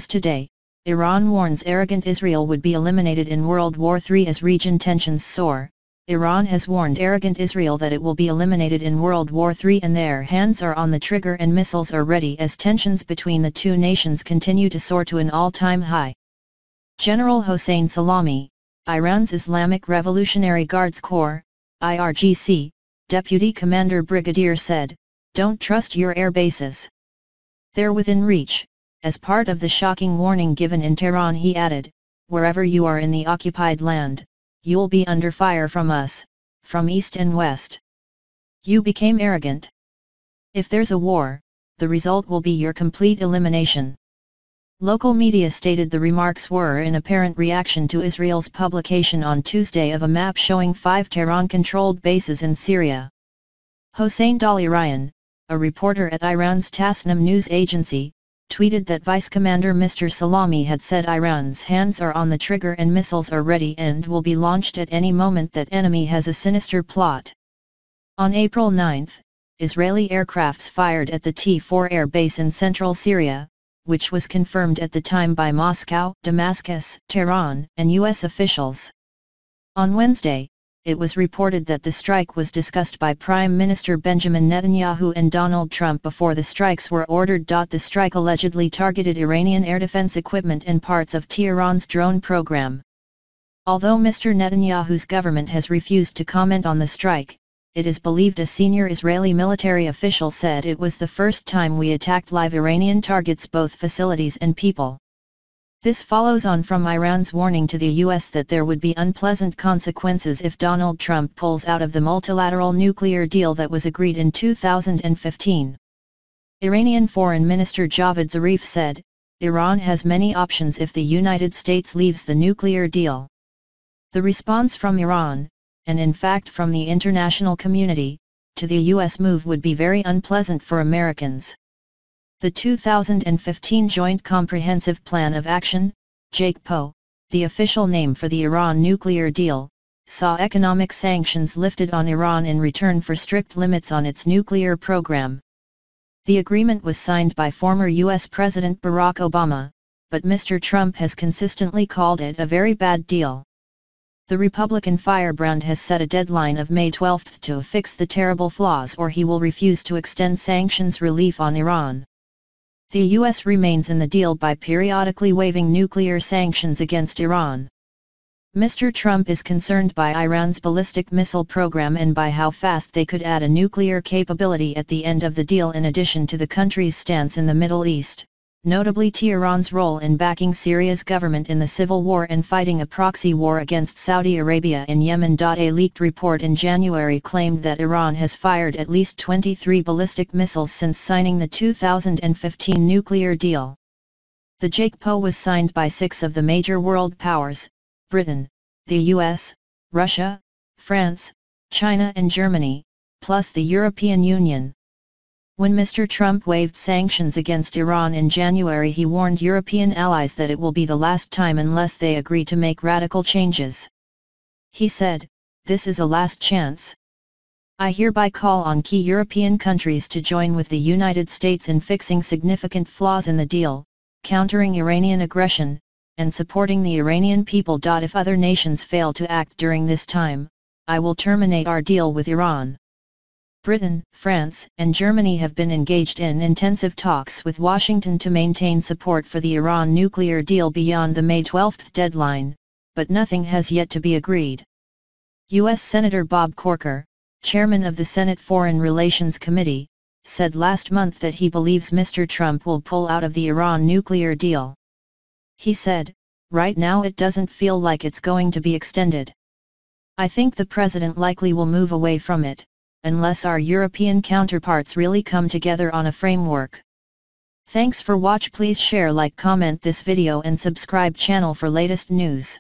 Today, Iran warns arrogant Israel would be eliminated in World War III as region tensions soar. Iran has warned arrogant Israel that it will be eliminated in World War III and their hands are on the trigger and missiles are ready as tensions between the two nations continue to soar to an all-time high. General Hossein Salami, Iran's Islamic Revolutionary Guards Corps, IRGC, Deputy Commander Brigadier said, "Don't trust your air bases. They're within reach." As part of the shocking warning given in Tehran, he added, "Wherever you are in the occupied land, you'll be under fire from us, from east and west. You became arrogant. If there's a war, the result will be your complete elimination." Local media stated the remarks were in apparent reaction to Israel's publication on Tuesday of a map showing 5 Tehran-controlled bases in Syria. Hossein Dalirayan, a reporter at Iran's Tasnim news agency, tweeted that Vice Commander Mr. Salami had said Iran's hands are on the trigger and missiles are ready and will be launched at any moment that enemy has a sinister plot. On April 9, Israeli aircrafts fired at the T-4 air base in central Syria, which was confirmed at the time by Moscow, Damascus, Tehran, and U.S. officials. On Wednesday, it was reported that the strike was discussed by Prime Minister Benjamin Netanyahu and Donald Trump before the strikes were ordered. The strike allegedly targeted Iranian air defense equipment and parts of Tehran's drone program. Although Mr. Netanyahu's government has refused to comment on the strike, it is believed a senior Israeli military official said it was the first time we attacked live Iranian targets, both facilities and people. This follows on from Iran's warning to the U.S. that there would be unpleasant consequences if Donald Trump pulls out of the multilateral nuclear deal that was agreed in 2015. Iranian Foreign Minister Javad Zarif said, "Iran has many options if the United States leaves the nuclear deal." The response from Iran, and in fact from the international community, to the U.S. move would be very unpleasant for Americans. The 2015 Joint Comprehensive Plan of Action, JCPOA, the official name for the Iran nuclear deal, saw economic sanctions lifted on Iran in return for strict limits on its nuclear program. The agreement was signed by former U.S. President Barack Obama, but Mr. Trump has consistently called it a very bad deal. The Republican firebrand has set a deadline of May 12 to fix the terrible flaws, or he will refuse to extend sanctions relief on Iran. The U.S. remains in the deal by periodically waiving nuclear sanctions against Iran. Mr. Trump is concerned by Iran's ballistic missile program and by how fast they could add a nuclear capability at the end of the deal, in addition to the country's stance in the Middle East, notably Tehran's role in backing Syria's government in the civil war and fighting a proxy war against Saudi Arabia in Yemen. A leaked report in January claimed that Iran has fired at least 23 ballistic missiles since signing the 2015 nuclear deal. The JCPOA was signed by 6 of the major world powers: Britain, the US, Russia, France, China and Germany, plus the European Union. When Mr. Trump waived sanctions against Iran in January, he warned European allies that it will be the last time unless they agree to make radical changes. He said, "This is a last chance. I hereby call on key European countries to join with the United States in fixing significant flaws in the deal, countering Iranian aggression, and supporting the Iranian people. If other nations fail to act during this time, I will terminate our deal with Iran." Britain, France, and Germany have been engaged in intensive talks with Washington to maintain support for the Iran nuclear deal beyond the May 12 deadline, but nothing has yet to be agreed. U.S. Senator Bob Corker, chairman of the Senate Foreign Relations Committee, said last month that he believes Mr. Trump will pull out of the Iran nuclear deal. He said, "Right now it doesn't feel like it's going to be extended. I think the president likely will move away from it, unless our European counterparts really come together on a framework." Thanks for watch. Please share, like, comment this video and subscribe channel for latest news.